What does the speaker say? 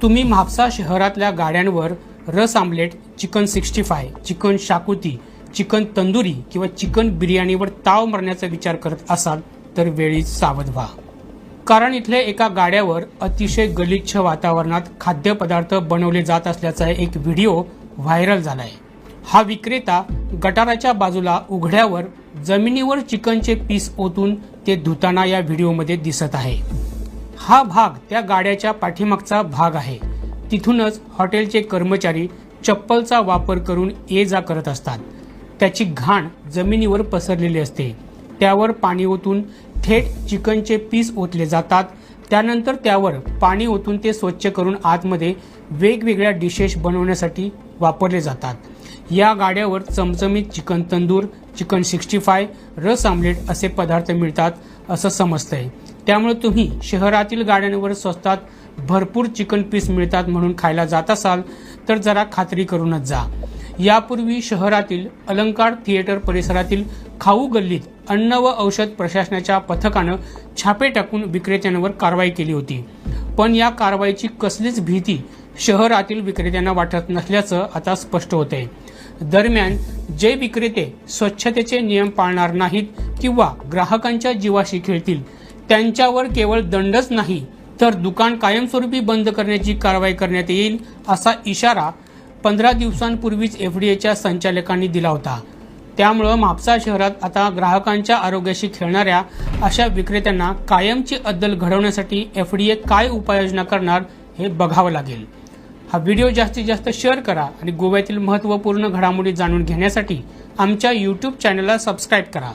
तुम्ही म्हापसा शहरातल्या गाड्यांवर रस omelette, chicken 65, chicken xacuti, chicken tandoori किंवा चिकन बिर्याणीवर ताव मारण्याचा विचार करत असाल तर वेळीच सावध व्हा. कारण इथले एका गाड्यावर अतिशय गलिच्छ वातावरणात खाद्यपदार्थ बनवले जात असल्याचा एक व्हिडिओ व्हायरल झालाय. हा विक्रेता गटाराच्या बाजूला उघड्यावर जमिनीवर चिकनचे पीस ओतून ते धुताना या व्हिडिओमध्ये दिसत आहे. हा भाग त्या गाड्याच्या पाठीमागचा भाग आहे. तिथूनच हॉटेलचे कर्मचारी चप्पलचा वापर करून ये जा करत असतात. त्याची घाण जमिनीवर पसरलेली असते. त्यावर पाणी ओतून थेट चिकनचे पीस ओतले जातात. त्यानंतर त्यावर पाणी ओतून ते स्वच्छ करून आतमध्ये वेगवेगळ्या डिशेस बनवण्यासाठी वापरले जातात. या गाड्यावर चमचमीत चिकन तंदूर, चिकन 65, रस आमलेट असे पदार्थ मिळतात असं समजतंय. त्यामुळे तुम्ही शहरातील गाड्यांवर स्वस्तात भरपूर चिकन पीस मिळतात म्हणून खायला जात असाल तर जरा खात्री करूनच जा. यापूर्वी शहरातील अलंकार थिएटर परिसरातील खाऊ गल्लीत अन्न व औषध प्रशासनाच्या पथकानं छापे टाकून विक्रेत्यांवर कारवाई केली होती. पण या कारवाईची कसलीच भीती शहरातील विक्रेत्यांना वाटत नसल्याचं आता स्पष्ट होतंय. दरम्यान जे विक्रेते स्वच्छतेचे नियम पाळणार नाहीत किंवा ग्राहकांच्या जीवाशी खेळतील त्यांच्यावर केवळ दंडच नाही तर दुकान कायमस्वरूपी बंद करण्याची कारवाई करण्यात येईल असा इशारा 15 दिवसांपूर्वीच FDAच्या संचालकांनी दिला होता. त्यामुळं म्हापसा शहरात आता ग्राहकांच्या आरोग्याशी खेळणाऱ्या अशा विक्रेत्यांना कायमची अद्दल घडवण्यासाठी FDA काय उपाययोजना करणार हे बघावं लागेल. हा व्हिडिओ जास्तीत जास्त शेअर करा आणि गोव्यातील महत्त्वपूर्ण घडामोडी जाणून घेण्यासाठी आमच्या YouTube चॅनलला सबस्क्राईब करा.